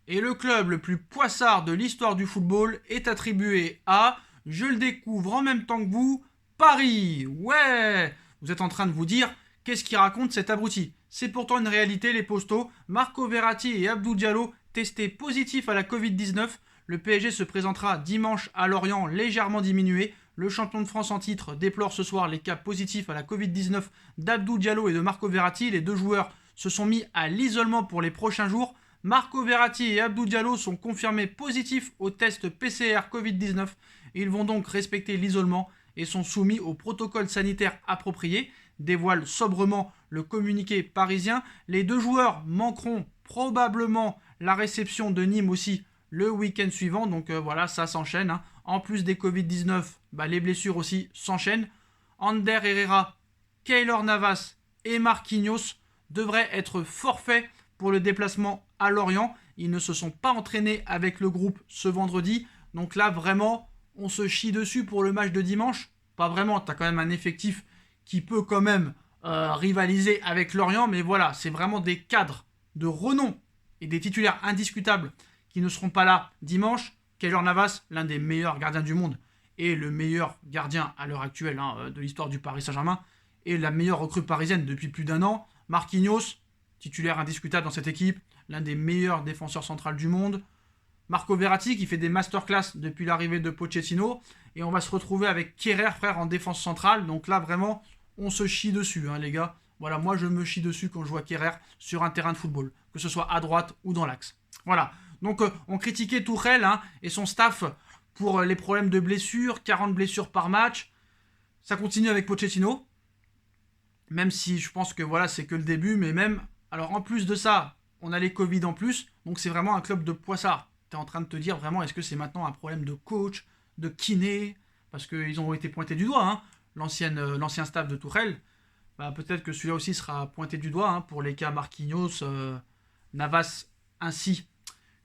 Et le club le plus poissard de l'histoire du football est attribué à, je le découvre en même temps que vous, Paris. Ouais. Vous êtes en train de vous dire, qu'est-ce qu'il raconte cet abruti? C'est pourtant une réalité, les postos. Marco Verratti et Abdou Diallo testés positifs à la Covid-19. Le PSG se présentera dimanche à Lorient légèrement diminué. Le champion de France en titre déplore ce soir les cas positifs à la Covid-19 d'Abdou Diallo et de Marco Verratti. Les deux joueurs se sont mis à l'isolement pour les prochains jours. Marco Verratti et Abdou Diallo sont confirmés positifs au test PCR Covid-19. Ils vont donc respecter l'isolement et sont soumis au protocole sanitaire approprié, dévoile sobrement le communiqué parisien. Les deux joueurs manqueront probablement la réception de Nîmes aussi le week-end suivant, donc voilà, ça s'enchaîne. Hein. En plus des Covid-19, les blessures aussi s'enchaînent. Ander Herrera, Keylor Navas et Marquinhos devraient être forfaits pour le déplacement à Lorient. Ils ne se sont pas entraînés avec le groupe ce vendredi. Donc là, vraiment, on se chie dessus pour le match de dimanche. Pas vraiment, tu as quand même un effectif qui peut quand même rivaliser avec Lorient. Mais voilà, c'est vraiment des cadres de renom et des titulaires indiscutables qui ne seront pas là dimanche. Keylor Navas, l'un des meilleurs gardiens du monde et le meilleur gardien à l'heure actuelle de l'histoire du Paris Saint-Germain et la meilleure recrue parisienne depuis plus d'un an. Marquinhos, titulaire indiscutable dans cette équipe, l'un des meilleurs défenseurs centrales du monde. Marco Verratti qui fait des masterclass depuis l'arrivée de Pochettino. Et on va se retrouver avec Kehrer, frère, en défense centrale. Donc là, vraiment, on se chie dessus, les gars. Voilà, moi, je me chie dessus quand je vois Kehrer sur un terrain de football, que ce soit à droite ou dans l'axe. Voilà. Donc, on critiquait Tuchel et son staff pour les problèmes de blessures, 40 blessures par match. Ça continue avec Pochettino. Même si je pense que voilà, c'est que le début, mais même... Alors, en plus de ça, on a les Covid en plus. Donc, c'est vraiment un club de poissards. Tu es en train de te dire vraiment, est-ce que c'est maintenant un problème de coach, de kiné? Parce qu'ils ont été pointés du doigt, l'ancien staff de Tuchel. Peut-être que celui-là aussi sera pointé du doigt pour les cas Marquinhos, Navas ainsi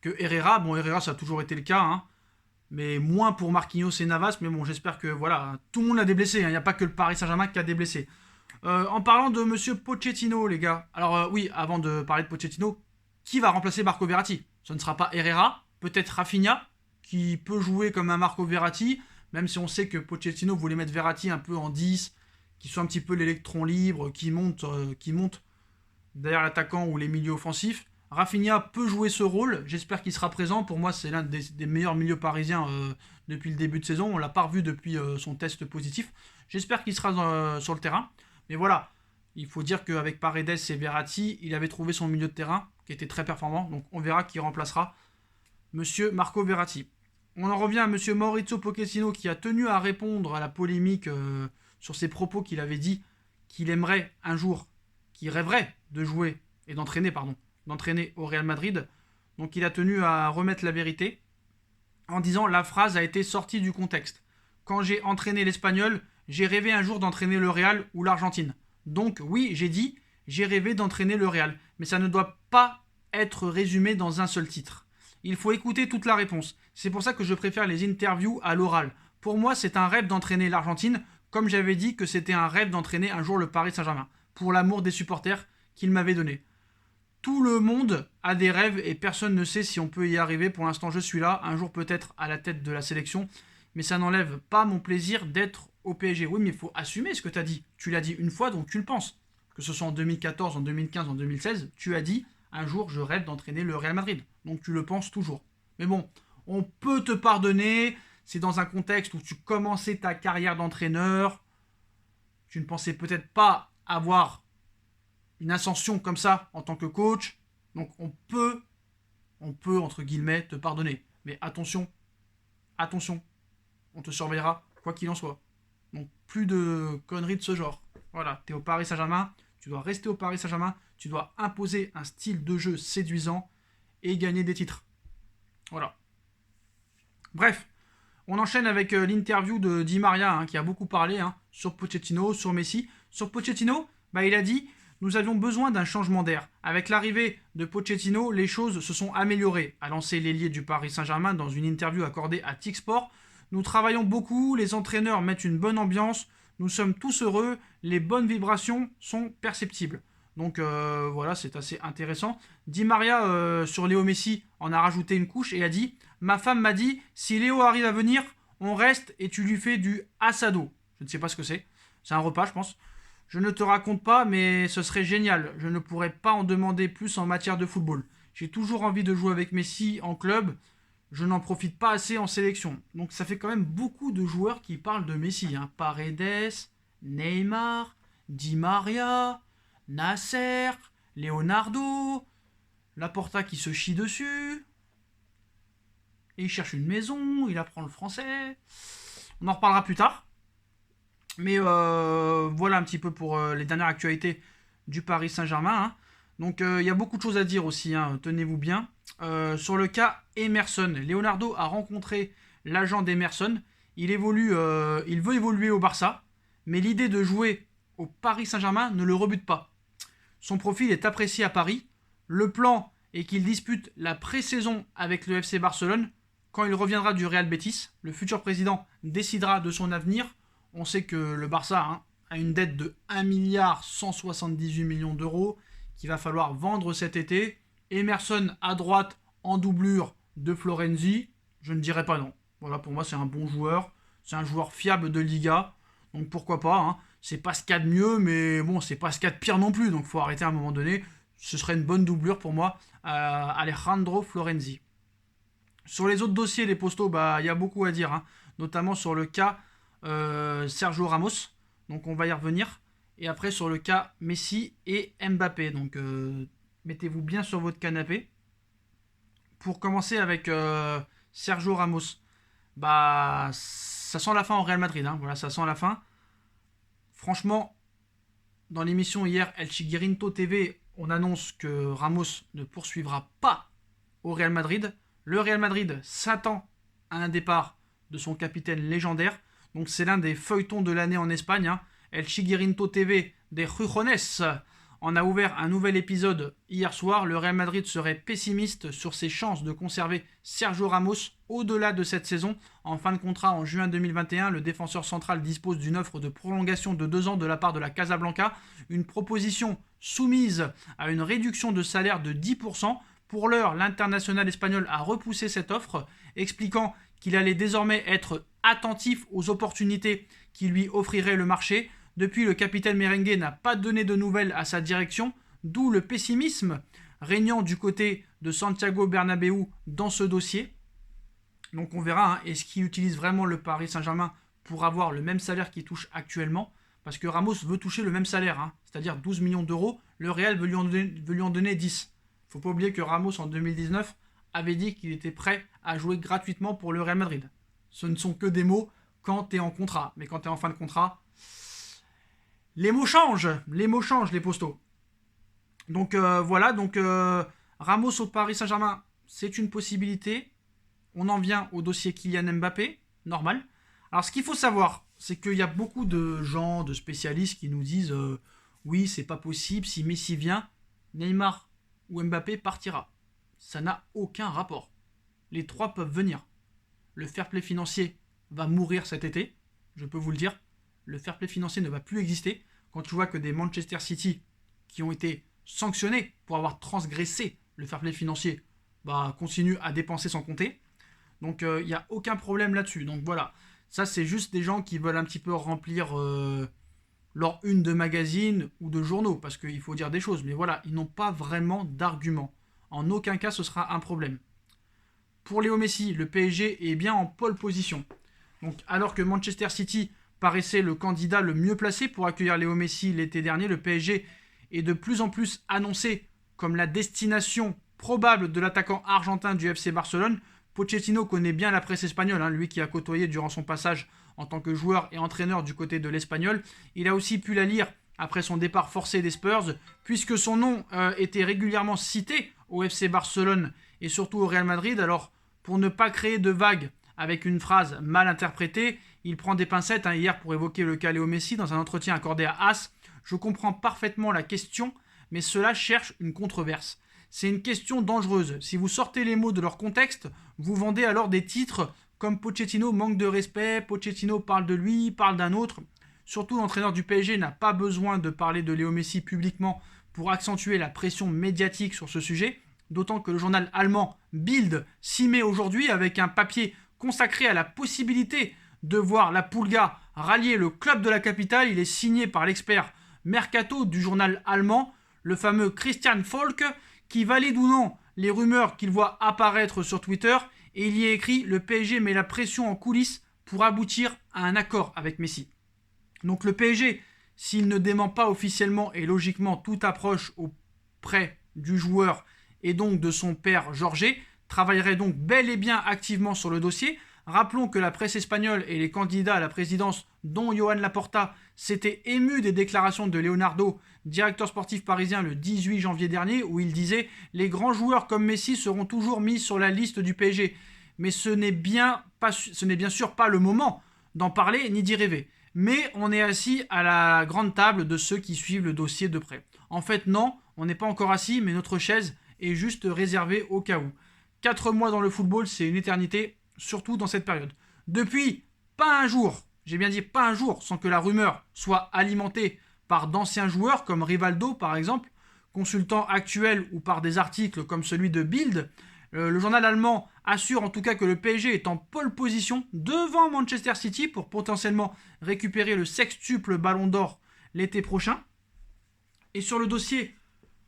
que Herrera. Bon, Herrera, ça a toujours été le cas, mais moins pour Marquinhos et Navas. Mais bon, j'espère que voilà, tout le monde a des blessés. Il n'y a pas que le Paris Saint-Germain qui a des blessés. En parlant de Monsieur Pochettino, les gars. Alors oui, avant de parler de Pochettino, qui va remplacer Marco Verratti? Ce ne sera pas Herrera, peut-être Rafinha, qui peut jouer comme un Marco Verratti, même si on sait que Pochettino voulait mettre Verratti un peu en 10, qui soit un petit peu l'électron libre, qui monte derrière l'attaquant ou les milieux offensifs. Rafinha peut jouer ce rôle, j'espère qu'il sera présent. Pour moi, c'est l'un des meilleurs milieux parisiens depuis le début de saison. On ne l'a pas revu depuis son test positif. J'espère qu'il sera sur le terrain. Mais voilà, il faut dire qu'avec Paredes et Verratti, il avait trouvé son milieu de terrain qui était très performant. Donc on verra qui remplacera Monsieur Marco Verratti. On en revient à Monsieur Maurizio Pochettino qui a tenu à répondre à la polémique sur ses propos qu'il avait dit qu'il aimerait un jour, qu'il rêverait de jouer et d'entraîner au Real Madrid. Donc il a tenu à remettre la vérité en disant la phrase a été sortie du contexte. Quand j'ai entraîné l'Espagnol, j'ai rêvé un jour d'entraîner le Real ou l'Argentine. Donc oui, j'ai dit, j'ai rêvé d'entraîner le Real. Mais ça ne doit pas être résumé dans un seul titre. Il faut écouter toute la réponse. C'est pour ça que je préfère les interviews à l'oral. Pour moi, c'est un rêve d'entraîner l'Argentine, comme j'avais dit que c'était un rêve d'entraîner un jour le Paris Saint-Germain, pour l'amour des supporters qu'il m'avait donné. Tout le monde a des rêves et personne ne sait si on peut y arriver. Pour l'instant, je suis là, un jour peut-être à la tête de la sélection, mais ça n'enlève pas mon plaisir d'être au PSG. Oui, mais il faut assumer ce que tu as dit. Tu l'as dit une fois, donc tu le penses. Que ce soit en 2014, en 2015, en 2016, tu as dit un jour je rêve d'entraîner le Real Madrid. Donc tu le penses toujours. Mais bon, on peut te pardonner. C'est dans un contexte où tu commençais ta carrière d'entraîneur. Tu ne pensais peut-être pas avoir une ascension comme ça en tant que coach. Donc on peut entre guillemets te pardonner. Mais attention, on te surveillera quoi qu'il en soit. Donc plus de conneries de ce genre. Voilà, t'es au Paris Saint-Germain, tu dois rester au Paris Saint-Germain, tu dois imposer un style de jeu séduisant et gagner des titres. Voilà. Bref, on enchaîne avec l'interview de Di Maria qui a beaucoup parlé sur Pochettino, sur Messi. Sur Pochettino, il a dit « Nous avions besoin d'un changement d'air. Avec l'arrivée de Pochettino, les choses se sont améliorées », a lancé l'ailier du Paris Saint-Germain dans une interview accordée à TIC-Sport. « Nous travaillons beaucoup, les entraîneurs mettent une bonne ambiance, nous sommes tous heureux, les bonnes vibrations sont perceptibles. Donc voilà, c'est assez intéressant. Di Maria, sur Léo Messi, en a rajouté une couche et a dit: ma femme m'a dit, si Léo arrive à venir, on reste et tu lui fais du assado. Je ne sais pas ce que c'est. C'est un repas, je pense. Je ne te raconte pas, mais ce serait génial. Je ne pourrais pas en demander plus en matière de football. J'ai toujours envie de jouer avec Messi en club. Je n'en profite pas assez en sélection. Donc ça fait quand même beaucoup de joueurs qui parlent de Messi. Hein. Paredes, Neymar, Di Maria, Nasser, Leonardo, Laporta qui se chie dessus. Et il cherche une maison, il apprend le français. On en reparlera plus tard. Mais voilà un petit peu pour les dernières actualités du Paris Saint-Germain. Hein. Donc il y a beaucoup de choses à dire aussi, hein, tenez-vous bien. Sur le cas Emerson, Leonardo a rencontré l'agent d'Emerson. Il veut évoluer au Barça, mais l'idée de jouer au Paris Saint-Germain ne le rebute pas. Son profil est apprécié à Paris. Le plan est qu'il dispute la pré-saison avec le FC Barcelone. Quand il reviendra du Real Betis, le futur président décidera de son avenir. On sait que le Barça a une dette de 1,178 milliard d'euros qu'il va falloir vendre cet été. Emerson à droite en doublure de Florenzi, je ne dirais pas non. Voilà, pour moi c'est un bon joueur, c'est un joueur fiable de Liga, donc pourquoi pas. Hein. C'est pas ce qu'il y a de mieux, mais bon, c'est pas ce qu'il y a de pire non plus, donc faut arrêter à un moment donné. Ce serait une bonne doublure pour moi, Alejandro Florenzi. Sur les autres dossiers, les postaux, y a beaucoup à dire, hein, notamment sur le cas Sergio Ramos, donc on va y revenir, et après sur le cas Messi et Mbappé, donc mettez-vous bien sur votre canapé. Pour commencer avec Sergio Ramos, ça sent la fin au Real Madrid, hein, voilà, ça sent la fin. Franchement, dans l'émission hier El Chiringuito TV, on annonce que Ramos ne poursuivra pas au Real Madrid. Le Real Madrid s'attend à un départ de son capitaine légendaire. Donc c'est l'un des feuilletons de l'année en Espagne. Hein. El Chiringuito TV des Rujones en a ouvert un nouvel épisode hier soir. Le Real Madrid serait pessimiste sur ses chances de conserver Sergio Ramos au-delà de cette saison. En fin de contrat en juin 2021, le défenseur central dispose d'une offre de prolongation de 2 ans de la part de la Casablanca. Une proposition soumise à une réduction de salaire de 10%. Pour l'heure, l'international espagnol a repoussé cette offre, expliquant qu'il allait désormais être attentif aux opportunités qui lui offrirait le marché. Depuis, le capitaine merengue n'a pas donné de nouvelles à sa direction, d'où le pessimisme régnant du côté de Santiago Bernabéu dans ce dossier. Donc on verra, hein, est-ce qu'il utilise vraiment le Paris Saint-Germain pour avoir le même salaire qu'il touche actuellement, parce que Ramos veut toucher le même salaire, hein, c'est-à-dire 12 millions d'euros, le Real veut lui en donner 10. Il ne faut pas oublier que Ramos en 2019 avait dit qu'il était prêt à jouer gratuitement pour le Real Madrid. Ce ne sont que des mots quand tu es en contrat, mais quand tu es en fin de contrat, les mots changent, les postaux. Donc voilà, Ramos au Paris Saint-Germain, c'est une possibilité. On en vient au dossier Kylian Mbappé, normal. Alors ce qu'il faut savoir, c'est qu'il y a beaucoup de gens, de spécialistes qui nous disent oui, c'est pas possible, si Messi vient, Neymar ou Mbappé partira. Ça n'a aucun rapport. Les trois peuvent venir. Le fair play financier va mourir cet été, je peux vous le dire. Le fair play financier ne va plus exister. Quand tu vois que des Manchester City qui ont été sanctionnés pour avoir transgressé le fair play financier continuent à dépenser sans compter. Donc il n'y a aucun problème là-dessus. Donc voilà, ça c'est juste des gens qui veulent un petit peu remplir leur une de magazine ou de journaux, parce qu'il faut dire des choses, mais voilà, ils n'ont pas vraiment d'arguments. En aucun cas ce sera un problème. Pour Léo Messi, le PSG est bien en pole position. Donc alors que Manchester City paraissait le candidat le mieux placé pour accueillir Léo Messi l'été dernier, le PSG est de plus en plus annoncé comme la destination probable de l'attaquant argentin du FC Barcelone. Pochettino connaît bien la presse espagnole, hein, lui qui a côtoyé durant son passage en tant que joueur et entraîneur du côté de l'Espagnol. Il a aussi pu la lire après son départ forcé des Spurs, puisque son nom était régulièrement cité au FC Barcelone et surtout au Real Madrid. Alors, pour ne pas créer de vagues avec une phrase mal interprétée, il prend des pincettes hier pour évoquer le cas Léo Messi dans un entretien accordé à AS. Je comprends parfaitement la question, mais cela cherche une controverse. C'est une question dangereuse. Si vous sortez les mots de leur contexte, vous vendez alors des titres comme Pochettino manque de respect, Pochettino parle de lui, parle d'un autre. Surtout, l'entraîneur du PSG n'a pas besoin de parler de Léo Messi publiquement pour accentuer la pression médiatique sur ce sujet, d'autant que le journal allemand Bild s'y met aujourd'hui avec un papier consacré à la possibilité de voir la Pulga rallier le club de la capitale. Il est signé par l'expert Mercato du journal allemand, le fameux Christian Falk, qui valide ou non les rumeurs qu'il voit apparaître sur Twitter, et il y est écrit: le PSG met la pression en coulisses pour aboutir à un accord avec Messi. Donc le PSG, s'il ne dément pas officiellement, et logiquement tout approche auprès du joueur et donc de son père Jorge, travaillerait donc bel et bien activement sur le dossier. Rappelons que la presse espagnole et les candidats à la présidence, dont Joan Laporta, s'étaient émus des déclarations de Leonardo, directeur sportif parisien, le 18 janvier dernier, où il disait « Les grands joueurs comme Messi seront toujours mis sur la liste du PSG. Mais ce n'est bien sûr pas le moment d'en parler ni d'y rêver. Mais on est assis à la grande table de ceux qui suivent le dossier de près. En fait, non, on n'est pas encore assis, mais notre chaise est juste réservée au cas où. 4 mois dans le football, c'est une éternité, surtout dans cette période. Depuis, pas un jour, j'ai bien dit pas un jour, sans que la rumeur soit alimentée par d'anciens joueurs comme Rivaldo par exemple, consultant actuel, ou par des articles comme celui de Bild. Le journal allemand assure en tout cas que le PSG est en pole position devant Manchester City pour potentiellement récupérer le sextuple ballon d'or l'été prochain. Et sur le dossier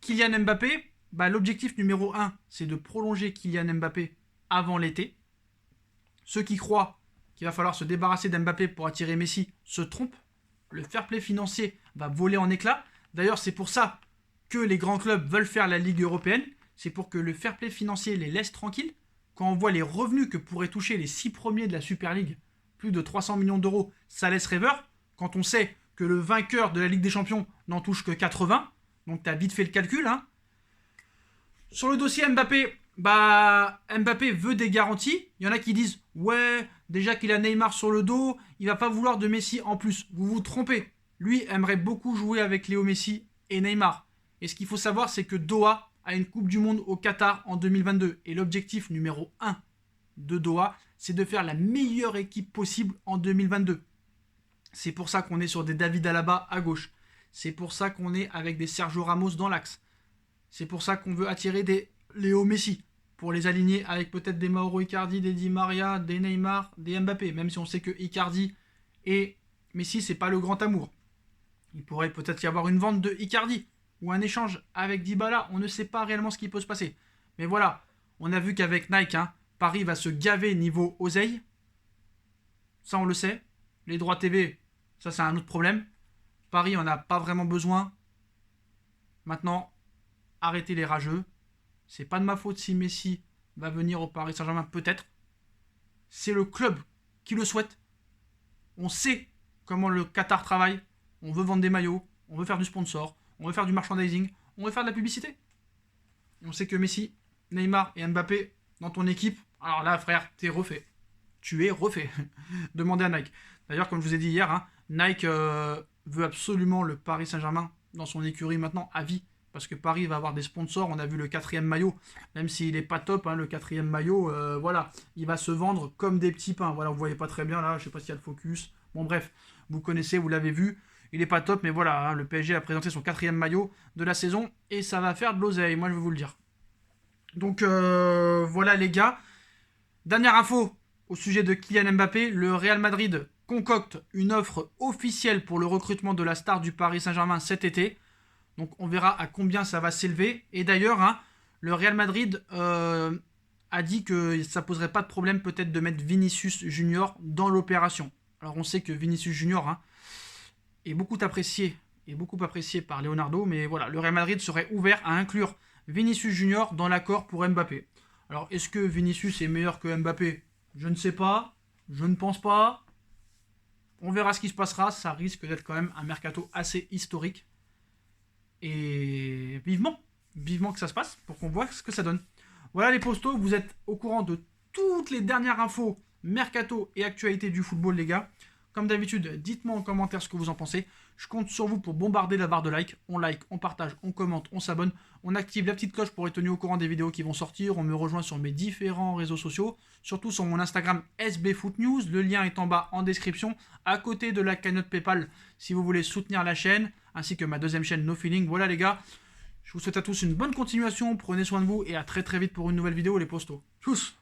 Kylian Mbappé, l'objectif numéro 1, c'est de prolonger Kylian Mbappé avant l'été. Ceux qui croient qu'il va falloir se débarrasser d'Mbappé pour attirer Messi se trompent. Le fair play financier va voler en éclats. D'ailleurs, c'est pour ça que les grands clubs veulent faire la Ligue européenne. C'est pour que le fair play financier les laisse tranquilles. Quand on voit les revenus que pourraient toucher les 6 premiers de la Super League, plus de 300 millions d'euros, ça laisse rêveur. Quand on sait que le vainqueur de la Ligue des Champions n'en touche que 80, donc tu as vite fait le calcul. Sur le dossier Mbappé, Mbappé veut des garanties. Il y en a qui disent « Ouais, déjà qu'il a Neymar sur le dos, il va pas vouloir de Messi en plus. » Vous vous trompez. Lui aimerait beaucoup jouer avec Léo Messi et Neymar. Et ce qu'il faut savoir, c'est que Doha a une Coupe du Monde au Qatar en 2022. Et l'objectif numéro 1 de Doha, c'est de faire la meilleure équipe possible en 2022. C'est pour ça qu'on est sur des David Alaba à gauche. C'est pour ça qu'on est avec des Sergio Ramos dans l'axe. C'est pour ça qu'on veut attirer des Léo Messi, pour les aligner avec peut-être des Mauro Icardi, des Di Maria, des Neymar, des Mbappé, même si on sait que Icardi et Messi, c'est pas le grand amour. Il pourrait peut-être y avoir une vente de Icardi, ou un échange avec Dybala, on ne sait pas réellement ce qui peut se passer. Mais voilà, on a vu qu'avec Nike, Paris va se gaver niveau oseille. Ça, on le sait. Les droits TV, ça, c'est un autre problème. Paris, on n'a pas vraiment besoin. Maintenant, arrêtez les rageux. C'est pas de ma faute si Messi va venir au Paris Saint-Germain, peut-être. C'est le club qui le souhaite. On sait comment le Qatar travaille. On veut vendre des maillots, on veut faire du sponsor, on veut faire du merchandising, on veut faire de la publicité. Et on sait que Messi, Neymar et Mbappé dans ton équipe, alors là frère, t'es refait. Tu es refait. Demandez à Nike. D'ailleurs, comme je vous ai dit hier, Nike veut absolument le Paris Saint-Germain dans son écurie maintenant à vie. Parce que Paris va avoir des sponsors. On a vu le 4e maillot, même s'il n'est pas top, le 4e maillot, voilà, il va se vendre comme des petits pains. Voilà, vous voyez pas très bien là, je sais pas s'il y a le focus. Bon bref, vous connaissez, vous l'avez vu, il n'est pas top, mais voilà, le PSG a présenté son 4e maillot de la saison et ça va faire de l'oseille, moi je vais vous le dire. Donc voilà les gars. Dernière info au sujet de Kylian Mbappé, le Real Madrid concocte une offre officielle pour le recrutement de la star du Paris Saint-Germain cet été. Donc on verra à combien ça va s'élever. Et d'ailleurs, le Real Madrid a dit que ça poserait pas de problème peut-être de mettre Vinicius Junior dans l'opération. Alors on sait que Vinicius Junior est beaucoup apprécié par Leonardo, mais voilà, le Real Madrid serait ouvert à inclure Vinicius Junior dans l'accord pour Mbappé. Alors est-ce que Vinicius est meilleur que Mbappé? Je ne sais pas, je ne pense pas. On verra ce qui se passera, ça risque d'être quand même un mercato assez historique. Et vivement que ça se passe pour qu'on voit ce que ça donne. Voilà les postos, vous êtes au courant de toutes les dernières infos, mercato et actualité du football les gars. Comme d'habitude, dites-moi en commentaire ce que vous en pensez. Je compte sur vous pour bombarder la barre de like. On like, on partage, on commente, on s'abonne. On active la petite cloche pour être tenu au courant des vidéos qui vont sortir. On me rejoint sur mes différents réseaux sociaux. Surtout sur mon Instagram SBFootNews. Le lien est en bas en description. À côté de la cagnotte Paypal si vous voulez soutenir la chaîne. Ainsi que ma deuxième chaîne No Feeling. Voilà les gars. Je vous souhaite à tous une bonne continuation, prenez soin de vous et à très vite pour une nouvelle vidéo les postos. Tchuss.